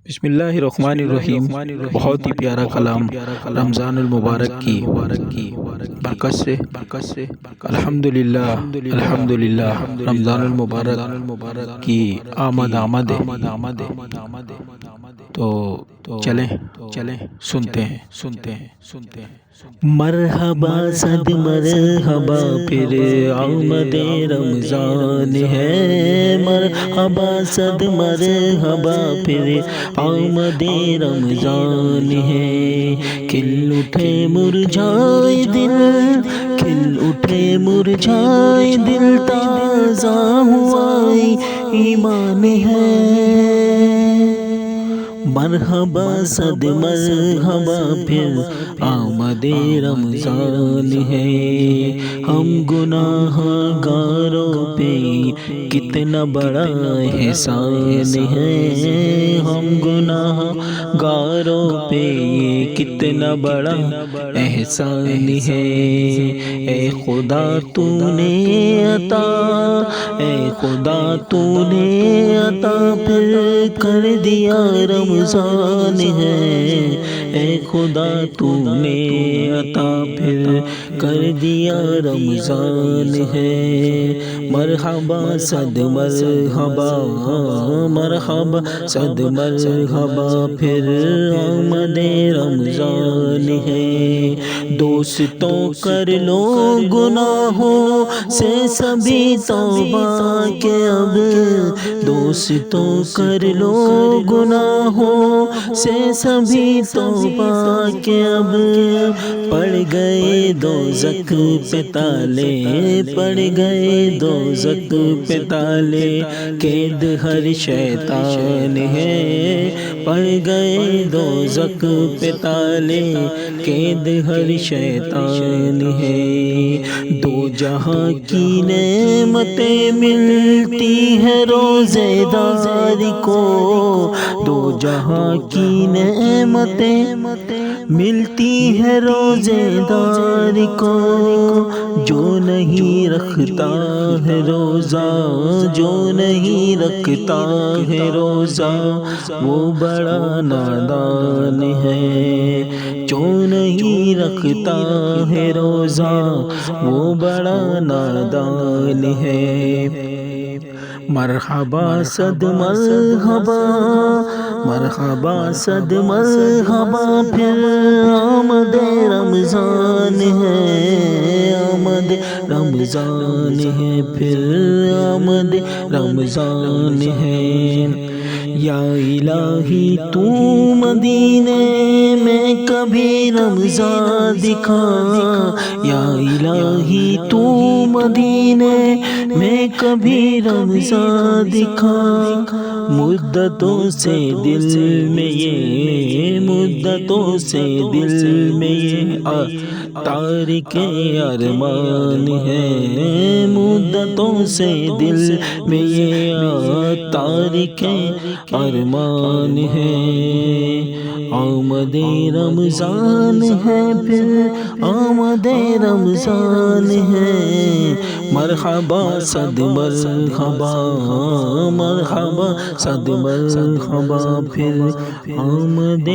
بسم اللہ الرحمن الرحیم۔ بہت ہی پیارا کلام رمضان المبارک کی برکت سے الحمدللہ الحمدللہ رمضان المبارک کی آمد ہے۔ تو چلیں سنتے ہیں۔ مرحبا صد مرحبا پھر آمد رمضان ہے، مرحبا صد مرحبا پھر آمد رمضان ہے۔ کھل اٹھے مرجھائے دل، کھل اٹھے مرجھائے دل، تازہ ہوا ایمان ہے۔ مرحبا صد مرحبا پھر آمد رمضان ہے۔ ہم گناہ گاروں پہ کتنا بڑا احسان ہے، ہم گناہ گاروں پہ کتنا بڑا احسان ہے۔ اے خدا تو نے عطا، اے خدا تو نے عطا پھر کر دیا رمضان ہے، اے خدا تو نے عطا پھر کر دیا رمضان ہے۔ مرحبا صد مرحبا، مرحبا صد مرحبا پھر آمد رمضان ہے۔ دوستوں کر لو گناہوں سے سبھی توبہ کہ اب، دوستوں کر لو گناہوں سے سبھی توبہ کہ اب، پڑ گئے دوزخ پہ تالے، پڑ گئے دوزخ پہ تالے، قید ہر شیطان ہے، پڑ گئے دوزخ پہ تالے، قید ہر شیطان ہے۔ دو جہاں کی نعمتیں ملتی ہیں روزے دار کو، دو جہاں کی نعمتیں ملتی ہے روزے دار کو، جو نہیں رکھتا ہے روزہ، جو نہیں رکھتا ہے روزہ وہ بڑا نادان ہے، جو نہیں رکھتا ہے روزہ وہ بڑا نادان ہے۔ مرحبا صد مرحبا، مرحبا صد مرحبا پھر آمد رمضان ہے، آمد رمضان ہے، پھر آمد رمضان ہے۔ یا الہی تو مدینے میں کبھی رمضان دکھا، یا الہی تو مدینے میں کبھی رمضان دکھا، مدتوں سے دل میں یہ، مدتوں سے دل میں یہ تارک ارمان ہے، مدتوں سے دل میں یہ تارک ارمان ہے۔ آمد رمضان ہے، پھر آمد رمضان ہے۔ مرحبا صد مرحبا، مرحبا صد مرحبا پھر آمد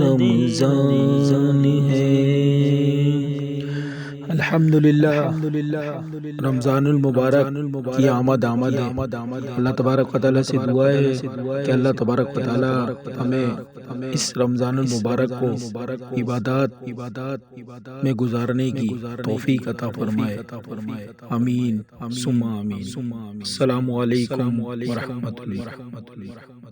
رمضان ہے۔ الحمدللہ رمضان المبارک کی آمد ہے۔ اللہ تبارک و تعالیٰ سے دعا ہے کہ اللہ تبارک و تعالیٰ ہمیں اس رمضان المبارک کو عبادات میں گزارنے کی توفیق عطا فرمائے، آمین ثم آمین۔ السلام علیکم ورحمۃ اللہ۔